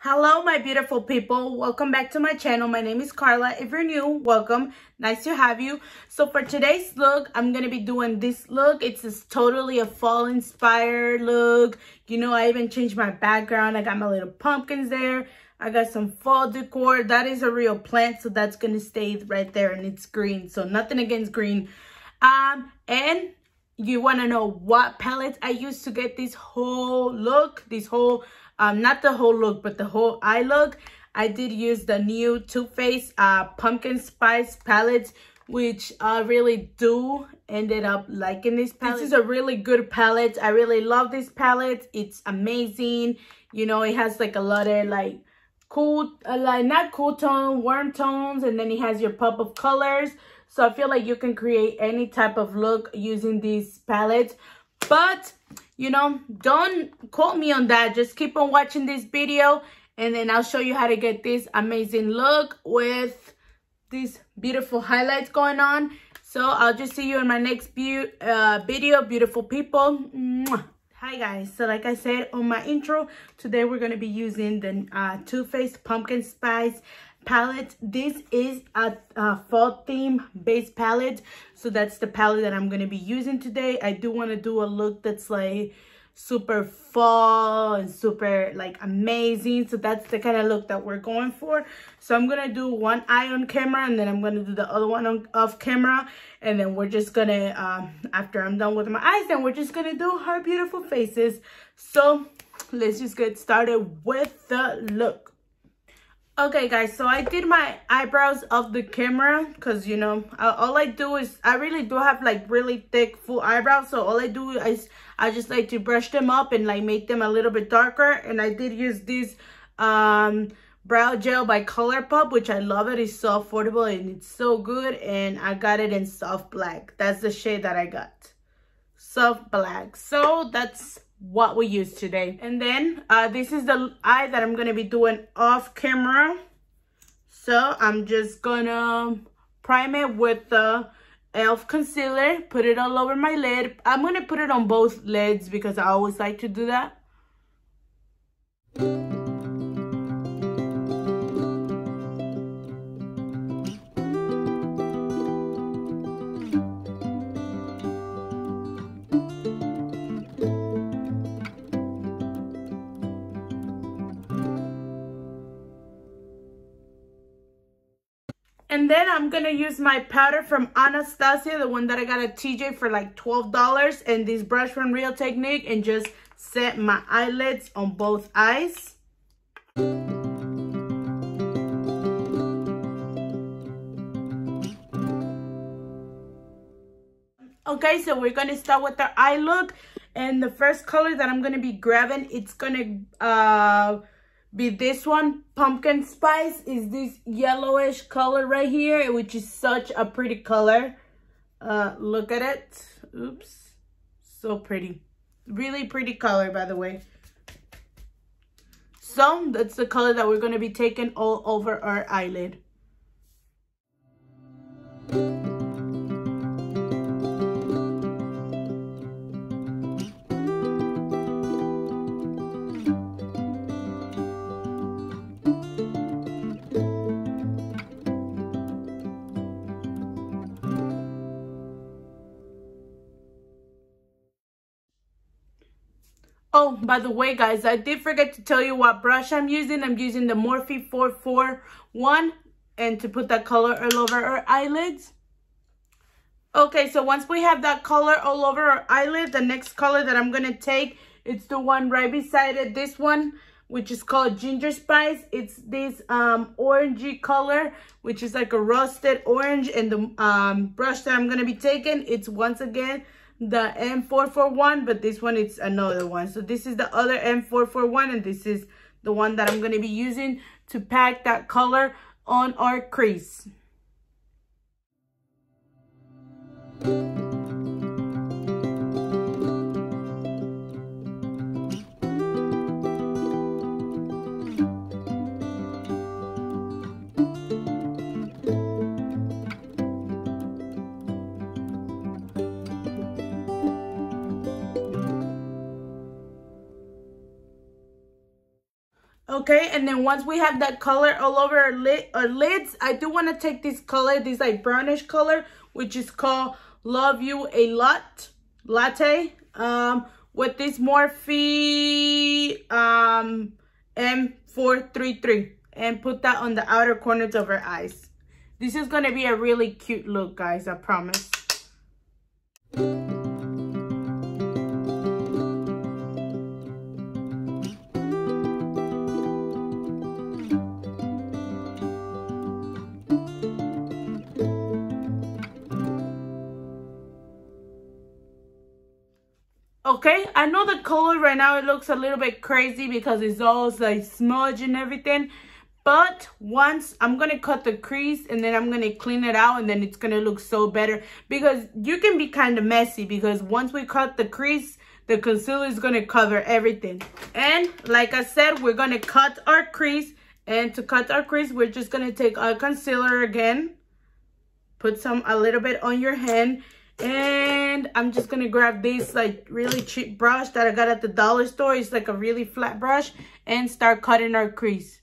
Hello, my beautiful people. Welcome back to my channel. My name is Carla. If you're new, welcome. Nice to have you. So for today's look, I'm going to be doing this look. It's totally a fall inspired look. You know, I even changed my background. I got my little pumpkins there. I got some fall decor. That is a real plant, so that's going to stay right there, and it's green. So nothing against green. And you want to know what palettes I used to get this whole look, not the whole look, but the whole eye look. I did use the new Too Faced pumpkin spice palettes, which I really do ended up liking this palette. This is a really good palette. I really love this palette. It's amazing. You know, it has like a lot of like cool, like not cool tone, warm tones, and then it has your pop of colors. So I feel like you can create any type of look using these palettes. But, you know, don't quote me on that. Just keep on watching this video, and then I'll show you how to get this amazing look with these beautiful highlights going on. So I'll just see you in my next video, beautiful people. Mwah. Hi guys, so like I said on my intro, today we're going to be using the Too Faced Pumpkin Spice palette. This is a fall theme based palette, so that's the palette that I'm going to be using today. I do want to do a look that's like super fall and super like amazing, so that's the kind of look that we're going for. So I'm gonna do one eye on camera, and then I'm gonna do the other one off camera, and then we're just gonna after I'm done with my eyes, then we're just gonna do her beautiful faces. So let's just get started with the look. Okay guys, so I did my eyebrows off the camera because, you know, all I do is, I really do have like really thick full eyebrows. So all I do is I just like to brush them up and like make them a little bit darker. And I did use this brow gel by ColourPop, which I love it. It's so affordable and it's so good. And I got it in soft black. That's the shade that I got, soft black. So that's what we use today. And then this is the eye that I'm gonna be doing off camera. So I'm just gonna prime it with the e.l.f. concealer, put it all over my lid. I'm gonna put it on both lids because I always like to do that. And then I'm going to use my powder from Anastasia, the one that I got at TJ for like $12, and this brush from Real Technique, and just set my eyelids on both eyes. Okay, so we're going to start with our eye look. And the first color that I'm going to be grabbing, it's going to be this one. Pumpkin Spice is this yellowish color right here, which is such a pretty color. Look at it. Oops, so pretty, really pretty color, by the way. So that's the color that we're going to be taking all over our eyelid. Oh, by the way, guys, I did forget to tell you what brush I'm using. I'm using the Morphe 441, and to put that color all over our eyelids. Okay, so once we have that color all over our eyelid, the next color that I'm going to take, it's the one right beside it, this one, which is called Ginger Spice. It's this orangey color, which is like a rusted orange. And the brush that I'm going to be taking, it's once again the M441, but this one it's another one. So this is the other M441, and this is the one that I'm going to be using to pack that color on our crease. Okay, and then once we have that color all over our lids, I do want to take this color, this like brownish color, which is called Love You a Lot Latte, with this Morphe M433, and put that on the outer corners of our eyes. This is going to be a really cute look, guys, I promise. Okay, I know the color right now, it looks a little bit crazy because it's all like smudge and everything. But once I'm going to cut the crease and then I'm going to clean it out, and then it's going to look so better. Because you can be kind of messy because once we cut the crease, the concealer is going to cover everything. And like I said, we're going to cut our crease. And to cut our crease, we're just going to take our concealer again. Put a little bit on your hand. And I'm just gonna grab this like really cheap brush that I got at the dollar store. It's like a really flat brush, and start cutting our crease.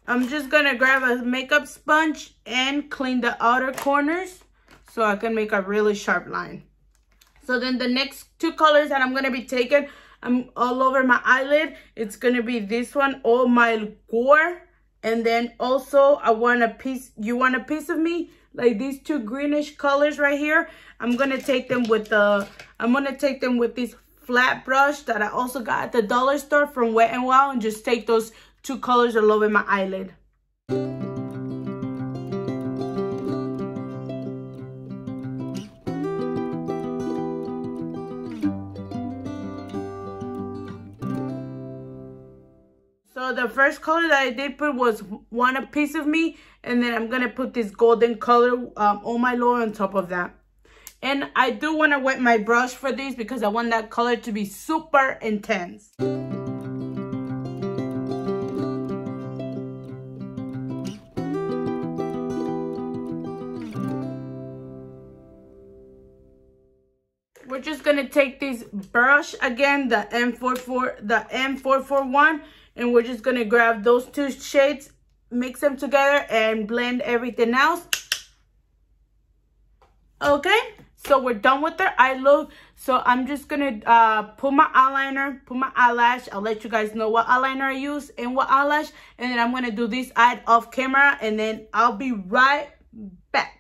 I'm just gonna grab a makeup sponge and clean the outer corners so I can make a really sharp line. So then the next two colors that I'm gonna be taking, I'm all over my eyelid. It's gonna be this one, Oh My Gore, and then also you want a piece of me, like these two greenish colors right here. I'm gonna take them with this flat brush that I also got at the dollar store from Wet n Wild, and just take those two colors all over my eyelid. So the first color that I did put was Want a Piece of Me, and then I'm going to put this golden color, Oh My Lord, on top of that. And I do want to wet my brush for this because I want that color to be super intense. We're just going to take this brush again, the M441, and we're just going to grab those two shades, mix them together, and blend everything else. Okay, so we're done with our eye look. So I'm just going to put my eyeliner, put my eyelash. I'll let you guys know what eyeliner I use and what eyelash. And then I'm going to do this eye off camera, and then I'll be right back.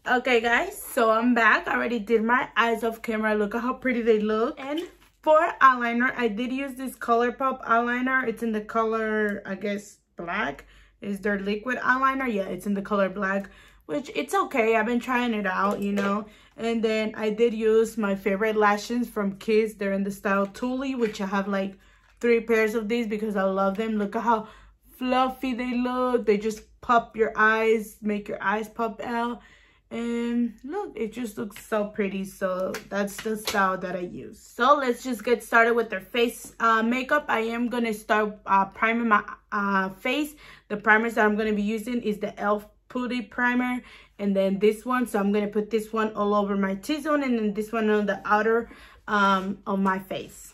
Okay, guys, so I'm back. I already did my eyes off camera. Look at how pretty they look. And for eyeliner, I did use this ColourPop eyeliner. It's in the color, I guess, black. Is their liquid eyeliner? Yeah, it's in the color black, which it's okay. I've been trying it out, you know. And then I did use my favorite lashes from Kiss. They're in the style Thule, which I have like 3 pairs of these because I love them. Look at how fluffy they look. They just pop your eyes, make your eyes pop out. And look, it just looks so pretty. So that's the style that I use. So let's just get started with their face makeup. I am going to start priming my face. The primers that I'm going to be using is the e.l.f. Putty primer, and then this one. So I'm going to put this one all over my T-zone, and then this one on the outer of my face.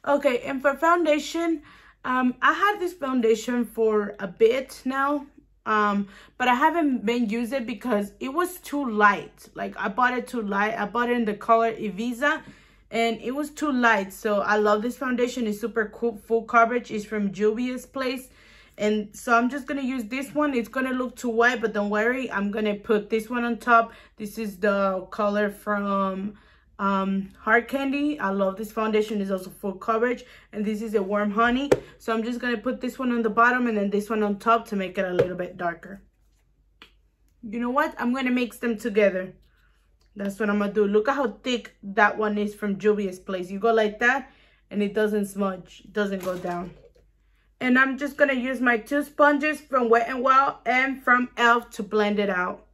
Okay, and for foundation, I had this foundation for a bit now, but I haven't been using it because it was too light. Like, I bought it too light. I bought it in the color Ibiza, and it was too light. So I love this foundation. It's super cool, full coverage. It's from Juvia's Place. And so I'm just going to use this one. It's going to look too white, but don't worry. I'm going to put this one on top. This is the color from Hard Candy. I love this foundation. It's also full coverage, and this is a Warm Honey. So I'm just going to put this one on the bottom and then this one on top to make it a little bit darker. You know what? I'm going to mix them together. That's what I'm going to do. Look at how thick that one is from Juvia's Place. You go like that and it doesn't smudge. It doesn't go down. And I'm just going to use my 2 sponges from Wet n Wild and from e.l.f. to blend it out.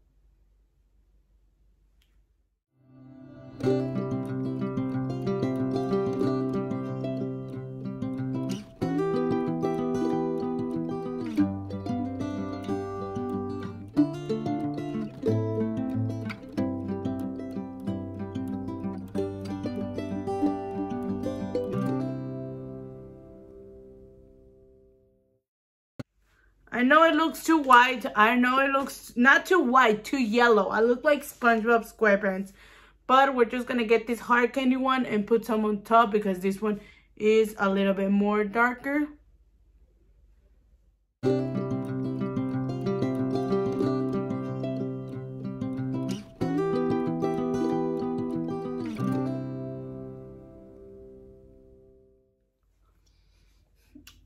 I know it looks too white. I know it looks not too white, too yellow. I look like SpongeBob SquarePants. But we're just going to get this hard candy one and put some on top because this one is a little bit more darker.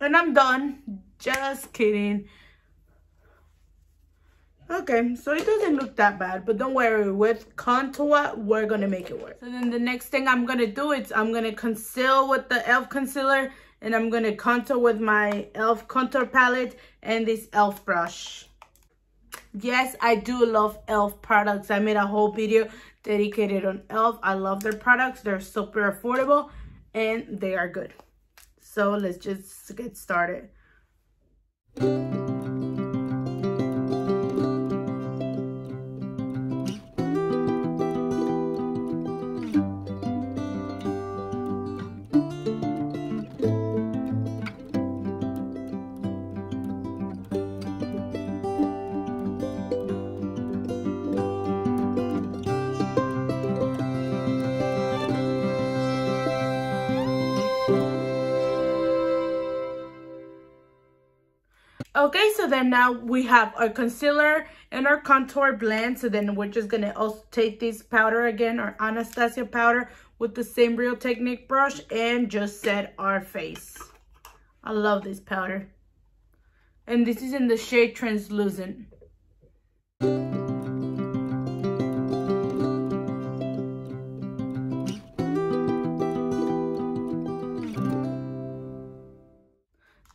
And I'm done. Just kidding. Okay, so it doesn't look that bad, but don't worry, with contour, we're gonna make it work. So then the next thing I'm gonna do is I'm gonna conceal with the e.l.f. concealer, and I'm gonna contour with my e.l.f. contour palette and this e.l.f. brush. Yes, I do love e.l.f. products. I made a whole video dedicated on e.l.f. I love their products. They're super affordable and they are good. So let's just get started. Okay, so then now we have our concealer and our contour blend. So then we're just gonna also take this powder again, our Anastasia powder, with the same Real Technique brush and just set our face. I love this powder. And this is in the shade Translucent.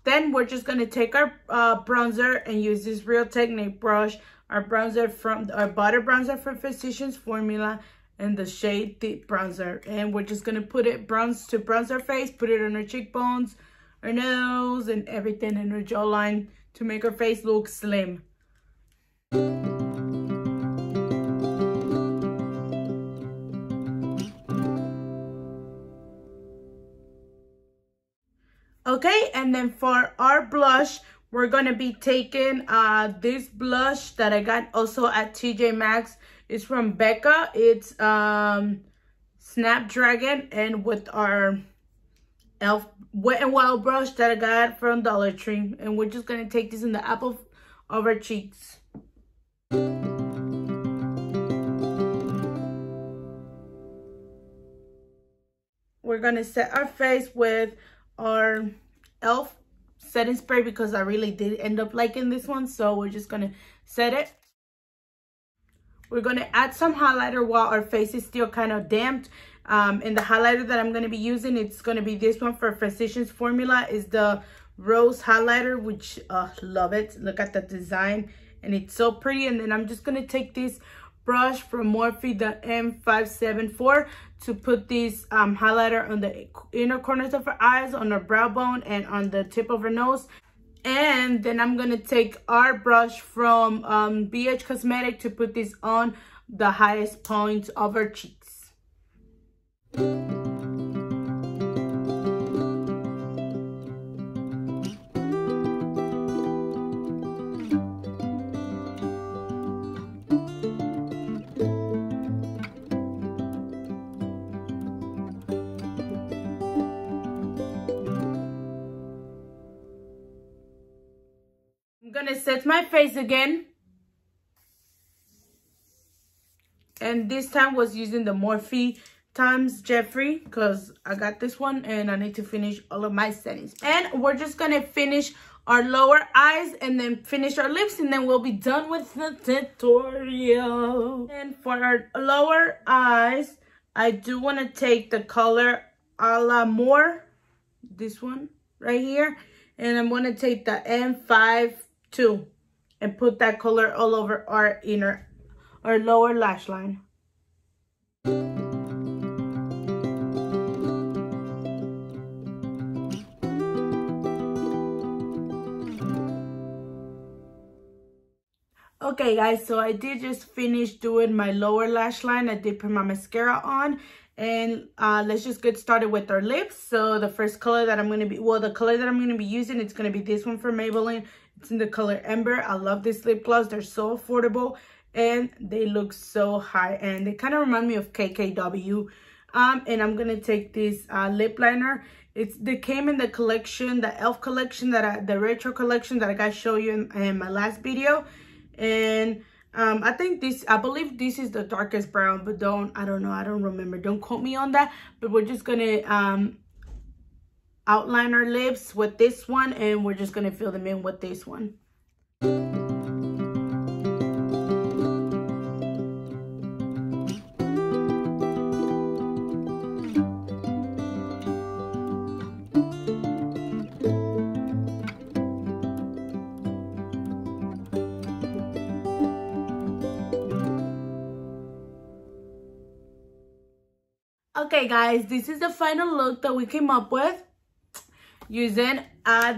Then we're just going to take our bronzer and use this Real Technique brush. Our bronzer from our butter bronzer from Physicians Formula and the shade Deep Bronzer. And we're just going to put it to bronze our face, put it on our cheekbones, our nose, and everything in our jawline to make our face look slim. Okay, and then for our blush, we're going to be taking this blush that I got also at TJ Maxx. It's from Becca. It's Snapdragon, and with our e.l.f. Wet n Wild brush that I got from Dollar Tree. And we're just going to take this in the apple of our cheeks. We're going to set our face with our e.l.f. setting spray because I really did end up liking this one. So we're just going to set it. We're going to add some highlighter while our face is still kind of damped. And the highlighter that I'm going to be using, it's going to be this one for Physicians Formula. Is the Rose highlighter, which love it. Look at the design and it's so pretty. And then I'm just going to take this brush from Morphe, the M574, to put this highlighter on the inner corners of her eyes, on her brow bone, and on the tip of her nose. And then I'm going to take our brush from BH Cosmetic to put this on the highest points of her cheeks. I'm gonna set my face again, and this time was using the Morphe times Jeffree because I got this one and I need to finish all of my settings. And we're just gonna finish our lower eyes and then finish our lips, and then we'll be done with the tutorial. And for our lower eyes, I do want to take the color a la More, this one right here, And I'm going to take the M52 and put that color all over our lower lash line. Okay guys, so I did just finish doing my lower lash line. I did put my mascara on, and let's just get started with our lips. So the first color that I'm going to be, the color that I'm going to be using, it's going to be this one from Maybelline. It's in the color Ember. I love this lip gloss. They're so affordable and they look so high, and they kind of remind me of KKW. And I'm going to take this lip liner. They came in the collection, the e.l.f. collection, the retro collection that I got to show you in my last video. And I believe this is the darkest brown, but I don't know, I don't remember, don't quote me on that. But we're just gonna outline our lips with this one, and we're just gonna fill them in with this one. Okay guys, this is the final look that we came up with using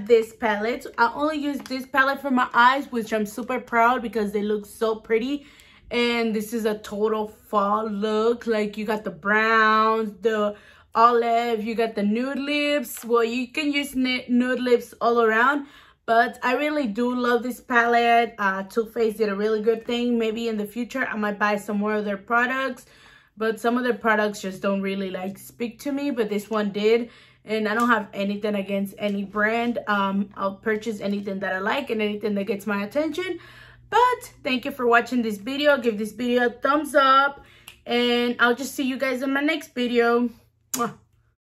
this palette. I only use this palette for my eyes, which I'm super proud because they look so pretty. And this is a total fall look. Like, you got the browns, the olive, you got the nude lips. Well, you can use nude lips all around, but I really do love this palette. Too Faced did a really good thing. Maybe in the future I might buy some more of their products, but some of their products just don't really speak to me, but this one did. And I don't have anything against any brand. I'll purchase anything that I like and anything that gets my attention. But thank you for watching this video. Give this video a thumbs up, and I'll just see you guys in my next video. Mwah.